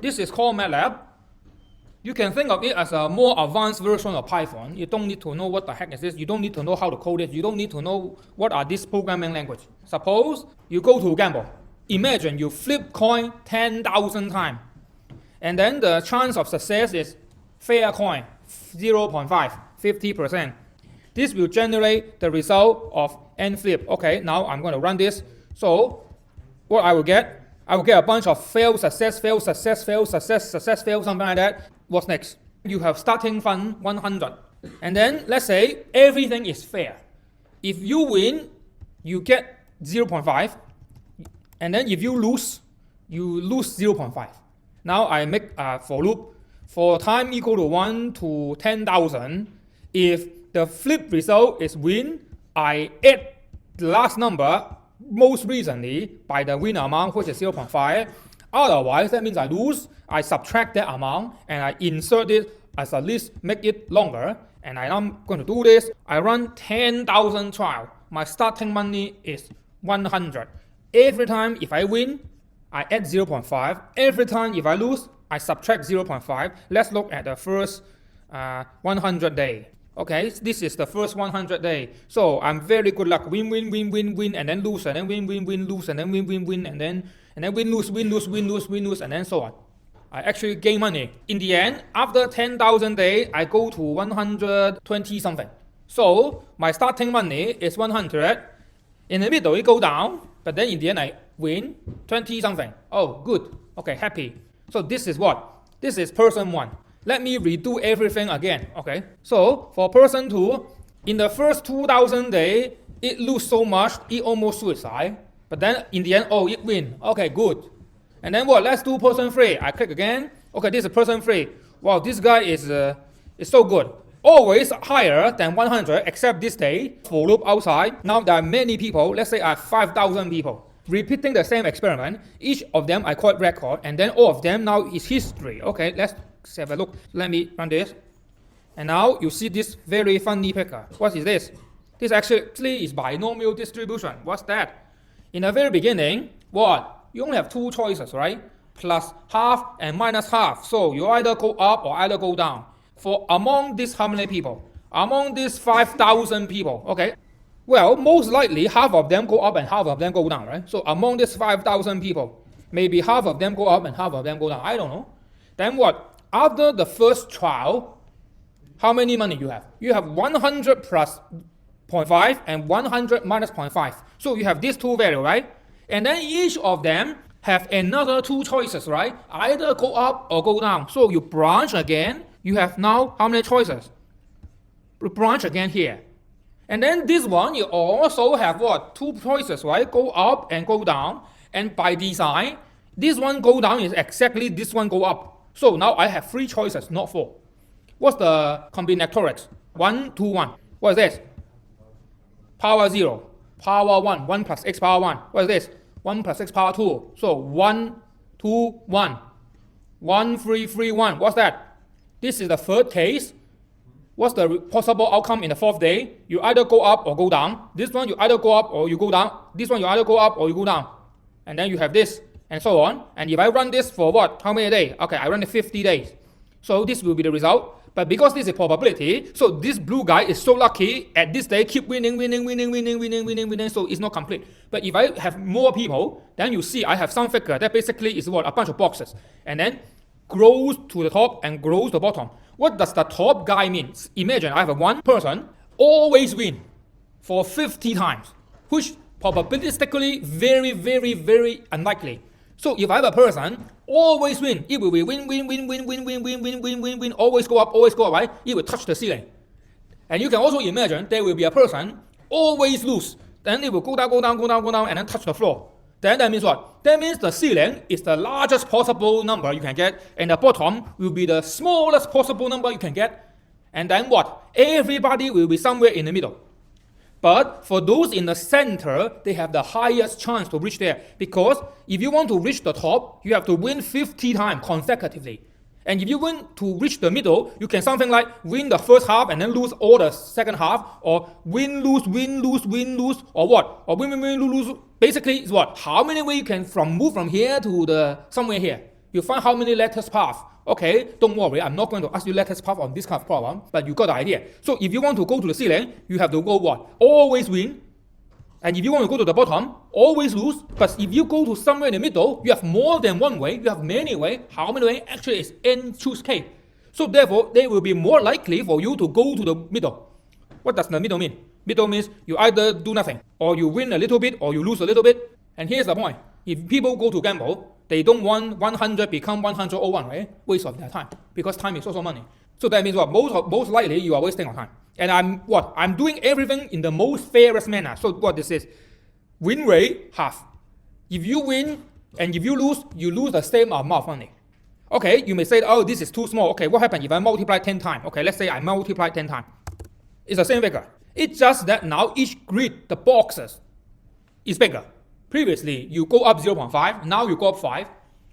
This is called MATLAB. You can think of it as a more advanced version of Python. You don't need to know what the heck is this. You don't need to know how to code it. You don't need to know what are these programming language. Suppose you go to gamble. Imagine you flip coin 10,000 times. And then the chance of success is fair coin, 0.5, 50%. This will generate the result of n flip. Okay, now I'm going to run this. So what I will get a bunch of fail, success, fail, success, fail, success, success, fail, something like that. What's next? You have starting fund 100. And then let's say everything is fair. If you win, you get 0.5. And then if you lose 0.5. Now I make a for loop. For time equal to 1 to 10,000, if the flip result is win, I add the last number most recently by the win amount, which is 0.5. Otherwise, that means I lose. I subtract that amount and I insert it as a list, make it longer. And I'm going to do this. I run 10,000 trials. My starting money is 100. Every time if I win, I add 0.5. Every time if I lose, I subtract 0.5. Let's look at the first 100 day. Okay, this is the first 100 day. So I'm very good luck. Win, win, win, win, win, and then lose, and then win, win, win, lose, and then win, win, win, and then win, lose, win, lose, win, lose, win, lose, and then so on. I actually gain money. In the end, after 10,000 days, I go to 120 something. So my starting money is 100. In the middle, it go down, but then in the end, I win 20 something. Oh, good. Okay, happy. So this is what? This is person 1. Let me redo everything again. Okay. So for person 2, in the first 2,000 days, it lose so much, it almost suicide. But then in the end, oh, it win. Okay, good. And then what? Let's do person 3. I click again. Okay, this is person 3. Wow, this guy is so good. Always higher than 100, except this day. For loop outside. Now there are many people. Let's say I have 5,000 people. Repeating the same experiment. Each of them I call it record. And then all of them now is history. Okay, let's have a look. Let me run this. And now you see this very funny picture. What is this? This actually is binomial distribution. What's that? In the very beginning, what? You only have 2 choices, right? Plus half and minus half. So you either go up or either go down. For among these how many people? Among these 5,000 people, okay? Well, most likely half of them go up and half of them go down, right? So among these 5,000 people, maybe half of them go up and half of them go down. I don't know. Then what? After the first trial, how many money you have? You have 100 plus 0.5 and 100 minus 0.5. So you have these 2 values, right? And then each of them have another 2 choices, right? Either go up or go down. So you branch again. You have now how many choices? You branch again here. And then this one, you also have what? 2 choices, right? Go up and go down. And by design, this one go down is exactly this one go up. So now I have 3 choices, not 4. What's the combinatorics? 1, 2, 1. What is this? Power 0. Power 1. 1 plus x power 1. What is this? 1 plus x power 2. So 1, 2, 1. 1, 3, 3, 1. What's that? This is the third case. What's the possible outcome in the 4th day? You either go up or go down. This one you either go up or you go down. This one you either go up or you go down. And then you have this. And so on. And if I run this for what? How many days? Okay, I run it 50 days. So this will be the result. But because this is probability, so this blue guy is so lucky at this day, keep winning. So it's not complete. But if I have more people, then you see I have some figure that basically is what? A bunch of boxes. And then grows to the top and grows to the bottom. What does the top guy mean? Imagine I have one person always win for 50 times, which probabilistically very, very, very unlikely. So if I have a person always win, it will be win, always go up, right? It will touch the ceiling. And you can also imagine there will be a person always lose, then it will go down, and then touch the floor. Then that means what? That means the ceiling is the largest possible number you can get, and the bottom will be the smallest possible number you can get. And then what? Everybody will be somewhere in the middle. But for those in the center, they have the highest chance to reach there. Because if you want to reach the top, you have to win 50 times consecutively. And if you want to reach the middle, you can something like win the first half and then lose all the second half, or win, lose, or what? Or win, lose. Basically, it's what? How many ways you can move from here to the somewhere here. You find how many lattice path. Okay, don't worry, I'm not going to ask you lattice path on this kind of problem, but you got the idea. So if you want to go to the ceiling, you have to go what? Always win. And if you want to go to the bottom, always lose. But if you go to somewhere in the middle, you have more than one way, you have many ways. How many ways? Actually, it's n choose k. So therefore, they will be more likely for you to go to the middle. What does the middle mean? Middle means you either do nothing, or you win a little bit, or you lose a little bit. And here's the point. If people go to gamble, they don't want 100 become 101, right? Waste of their time. Because time is also money. So that means what? Most likely you are wasting your time. And I'm doing everything in the most fairest manner. So what this is, win rate half. If you win and if you lose the same amount of money. Okay, you may say, oh, this is too small. Okay, what happens if I multiply 10 times? Okay, let's say I multiply 10 times. It's the same figure. It's just that now each grid, the boxes, is bigger. Previously, you go up 0.5, now you go up 5.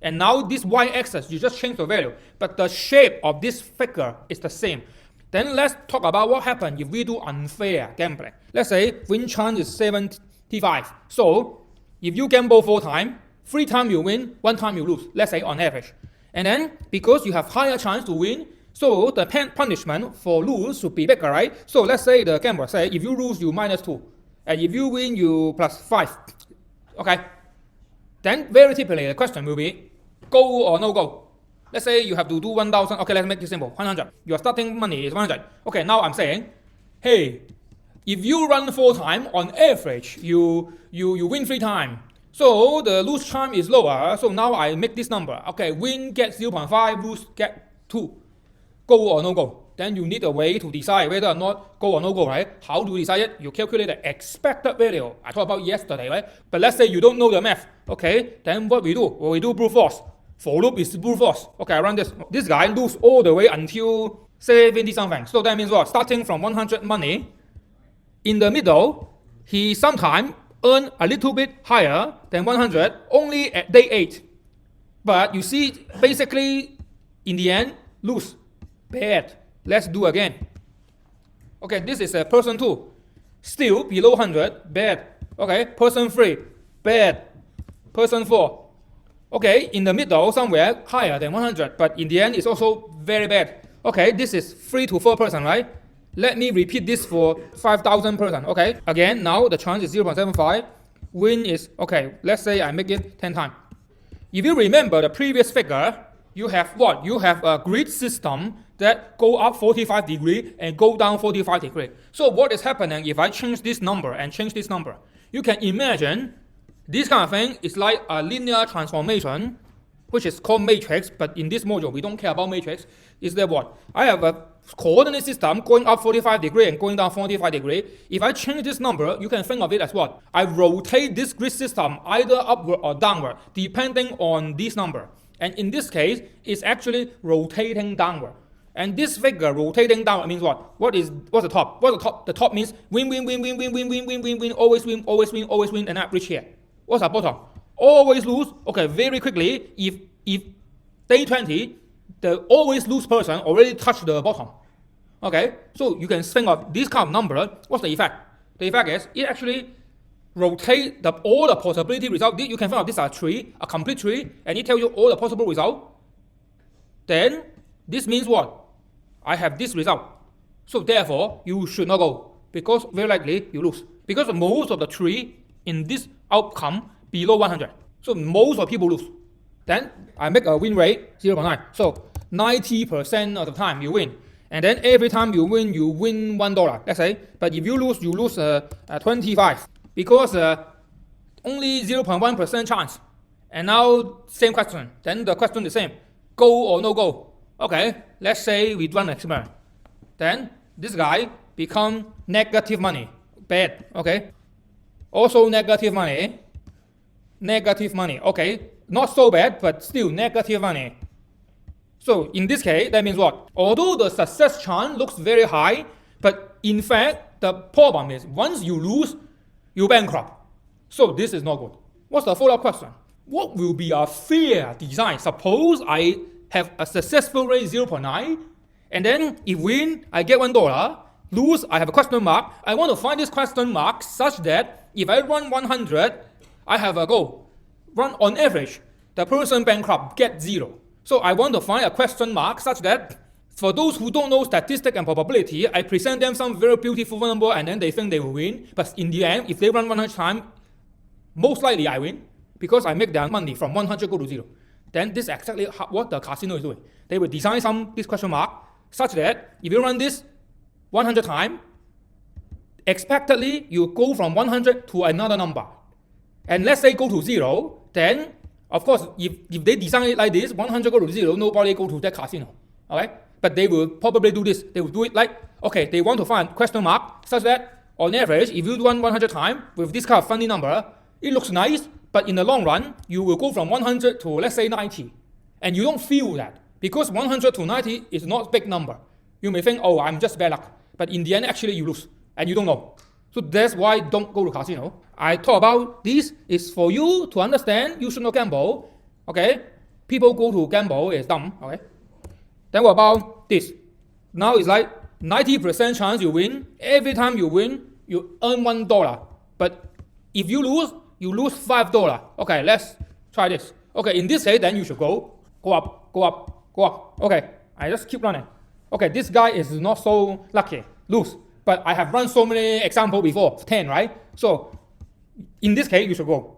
And now this y-axis, you just change the value. But the shape of this figure is the same. Then let's talk about what happens if we do unfair gambling. Let's say win chance is 75. So if you gamble 4 times, 3 times you win, 1 time you lose. Let's say on average. And then because you have higher chance to win, so the punishment for lose should be bigger, right? So let's say the gambler say if you lose you -2, and if you win you +5. Okay. Then very typically the question will be go or no go. Let's say you have to do 1,000. Okay, let's make it simple. 100. Your starting money is 100. Okay, now I'm saying, hey, if you run 4 times, on average, you win 3 times. So the lose chance is lower. So now I make this number. Okay, win get 0.5, lose get 2. Go or no go. Then you need a way to decide whether or not go or no go, right? How do you decide it? You calculate the expected value. I talked about yesterday, right? But let's say you don't know the math. Okay, then what we do? Well, we do brute force. For loop is brute force. Okay, I run this. This guy lose all the way until 70 something. So that means what? Starting from 100 money, in the middle, he sometimes earn a little bit higher than 100 only at day 8. But you see, basically, in the end, lose. Bad. Let's do again. Okay, this is a person 2. Still below 100, bad. Okay, person 3, bad. Person 4. Okay, in the middle somewhere higher than 100, but in the end it's also very bad. Okay, this is 3 to 4 person, right? Let me repeat this for 5,000 person. Okay, again, now the chance is 0.75. Win is, okay, let's say I make it 10 times. If you remember the previous figure, you have what? You have a grid system that go up 45 degrees and go down 45 degrees. So what is happening if I change this number and change this number? You can imagine this kind of thing is like a linear transformation, which is called matrix, but in this module, we don't care about matrix. Is that what? I have a coordinate system going up 45 degrees and going down 45 degrees. If I change this number, you can think of it as what? I rotate this grid system either upward or downward, depending on this number. And in this case, it's actually rotating downward. And this figure rotating downward means what? What's the top? What's the top? The top means win, win, win, win, win, win, win, win, win, win, always win, always win, always win, and I reach here. What's the bottom? Always lose. Okay, very quickly, if day 20, the always lose person already touched the bottom. Okay, so you can think of this kind of number. What's the effect? The effect is it actually rotate all the possibility results. You can think of this as a tree, a complete tree, and it tells you all the possible results. Then this means what? I have this result. So therefore, you should not go, because very likely you lose. Because most of the tree in this outcome below 100. So most of people lose. Then I make a win rate 0.9. So 90% of the time you win. And then every time you win $1, let's say. But if you lose 25. Because only 0.1% chance. And now same question. Then the question is the same. Go or no go? Okay, let's say we run an experiment. Then this guy become negative money. Bad, okay? Also negative money. Negative money, okay? Not so bad, but still negative money. So in this case, that means what? Although the success chance looks very high, but in fact, the problem is once you lose, you bankrupt. So this is not good. What's the follow-up question? What will be a fair design? Suppose I have a successful rate 0.9, and then if win, I get $1. Lose, I have a question mark. I want to find this question mark such that if I run 100, I have a goal. Run on average. the person bankrupt get 0. So I want to find a question mark such that for those who don't know statistics and probability, I present them some very beautiful number and then they think they will win. But in the end, if they run 100 times, most likely I win because I make their money from 100 go to 0. Then this is exactly what the casino is doing. They will design this question mark such that if you run this 100 times, expectedly you go from 100 to another number. And let's say go to 0, then of course if they design it like this, 100 go to 0, nobody go to that casino. Okay? But they will probably do this. They will do it like, okay, they want to find question mark such that on average, if you run 100 times with this kind of funny number, it looks nice, but in the long run, you will go from 100 to let's say 90. And you don't feel that because 100 to 90 is not a big number. You may think, oh, I'm just bad luck. But in the end, actually you lose and you don't know. So that's why don't go to casino. I talk about this is for you to understand you should not gamble. Okay? People go to gamble is dumb. Okay? Then what about this? Now it's like 90% chance you win. Every time you win, you earn $1. But if you lose $5. Okay, let's try this. Okay, in this case, then you should go up, go up, go up. Okay, I just keep running. Okay, this guy is not so lucky, lose. But I have run so many examples before, 10, right? So in this case, you should go.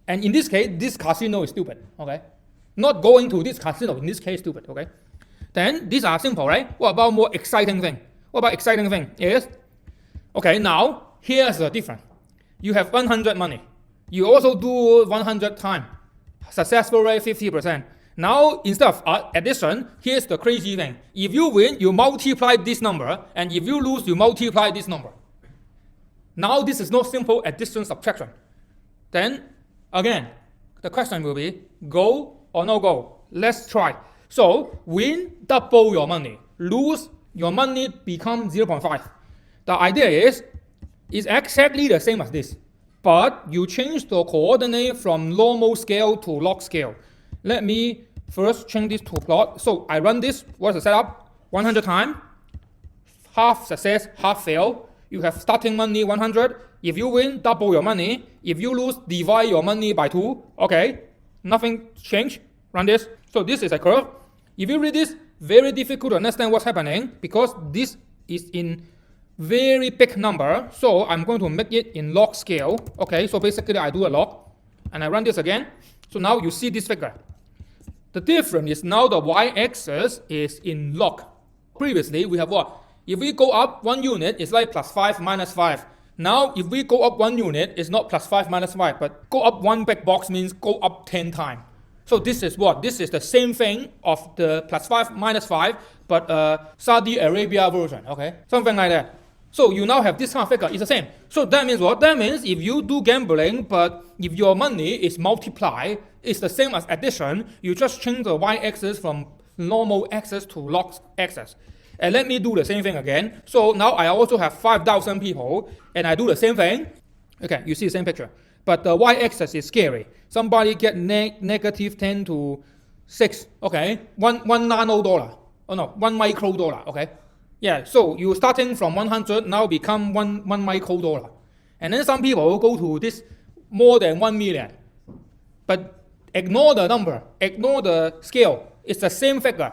And in this case, this casino is stupid. Okay, not going to this casino in this case stupid. Okay. Then these are simple, right? What about more exciting thing? What about exciting thing is, okay, now here's the difference. You have 100 money. You also do 100 times. Successful rate 50%. Now instead of addition, here's the crazy thing. If you win, you multiply this number, and if you lose, you multiply this number. Now this is not simple addition subtraction. Then again, the question will be go or no go. Let's try. So win, double your money. Lose, your money becomes 0.5. The idea is exactly the same as this, but you change the coordinate from normal scale to log scale. Let me first change this to plot. So I run this. What's the setup? 100 times, half success, half fail. You have starting money 100. If you win, double your money. If you lose, divide your money by 2. Okay, nothing changed. Run this. So this is a curve. If you read this, very difficult to understand what's happening because this is in very big number. So I'm going to make it in log scale. Okay, so basically I do a log and I run this again. So now you see this figure. The difference is now the y-axis is in log. Previously we have what? If we go up 1 unit, it's like plus 5 minus 5. Now if we go up 1 unit, it's not plus 5 minus 5, but go up 1 big box means go up 10 times. So this is what? This is the same thing of the plus 5 minus 5, but Saudi Arabia version, okay? Something like that. So you now have this kind of figure, it's the same. So that means what? That means if you do gambling, but if your money is multiplied, it's the same as addition, you just change the y-axis from normal axis to log axis. And let me do the same thing again. So now I also have 5,000 people, and I do the same thing. Okay, you see the same picture. But the y-axis is scary. Somebody get negative 10 to 6, okay? One nano dollar. Oh no, 1 micro dollar, okay? Yeah, so you starting from 100 now become 1 micro dollar. And then some people go to this more than 1 million. But ignore the number, ignore the scale. It's the same figure.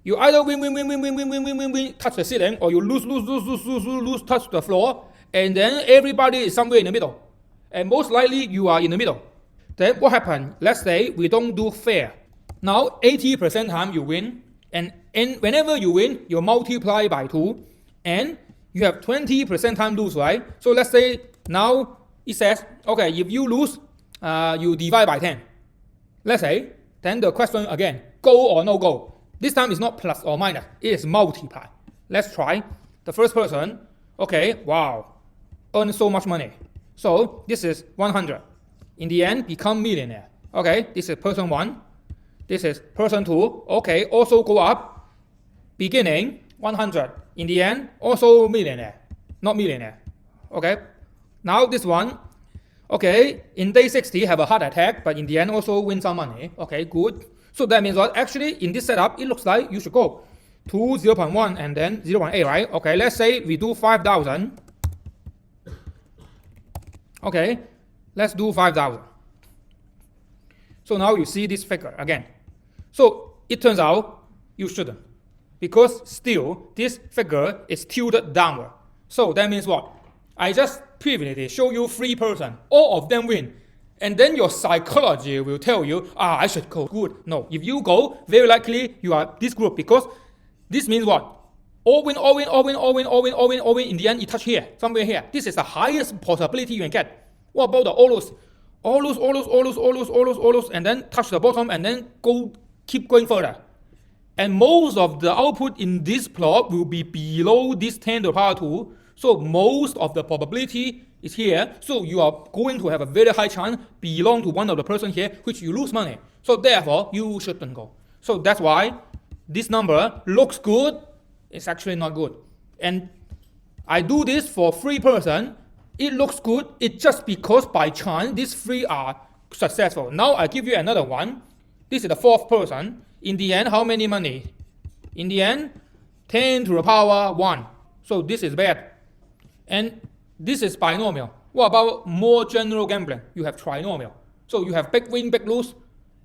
You either win, touch the ceiling, or you lose, touch the floor, and then everybody is somewhere in the middle. And most likely you are in the middle. Then what happened? Let's say we don't do fair. Now 80% time you win, and whenever you win, you multiply by 2, and you have 20% time lose, right? So let's say now it says, okay, if you lose, you divide by 10. Let's say, then the question again, go or no go. This time it's not plus or minus, it is multiply. Let's try. The first person, okay, wow, earn so much money. So this is 100. In the end, become millionaire. Okay, this is person 1. This is person 2. Okay, also go up. Beginning 100. In the end, also millionaire. Not millionaire. Okay, now this one. Okay, in day 60 have a heart attack, but in the end also win some money. Okay, good. So that means what? Actually, in this setup, it looks like you should go to 0.1 and then 0.8, right? Okay, let's say we do 5,000. Okay, let's do 5,000. So now you see this figure again. So it turns out you shouldn't, because still this figure is tilted downward. So that means what? I just previously show you 3 persons, all of them win. And then your psychology will tell you, I should go good. No, if you go, very likely you are this group, because this means what? All win, all win, all win, all win, all win, all win, all win. In the end, you touch here, somewhere here. This is the highest possibility you can get. What about the all lose? All lose, all lose, all lose, all lose, all lose, all lose, and then touch the bottom, and then keep going further. And most of the output in this plot will be below this 10 to the power 2. So most of the probability is here. So you are going to have a very high chance belong to one of the person here, which you lose money. So therefore, you shouldn't go. So that's why this number looks good. It's actually not good. And I do this for 3 persons. It looks good. It's just because by chance these 3 are successful. Now I give you another one. This is the 4th person. In the end, how many money? In the end, 10 to the power 1. So this is bad. And this is binomial. What about more general gambling? You have trinomial. So you have big win, big lose.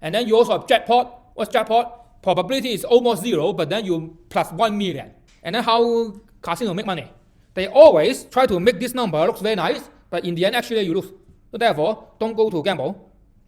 And then you also have jackpot. What's jackpot? Probability is almost 0, but then you plus 1 million. And then how casino make money? They always try to make this number look very nice, but in the end, actually you lose. So therefore, don't go to gamble.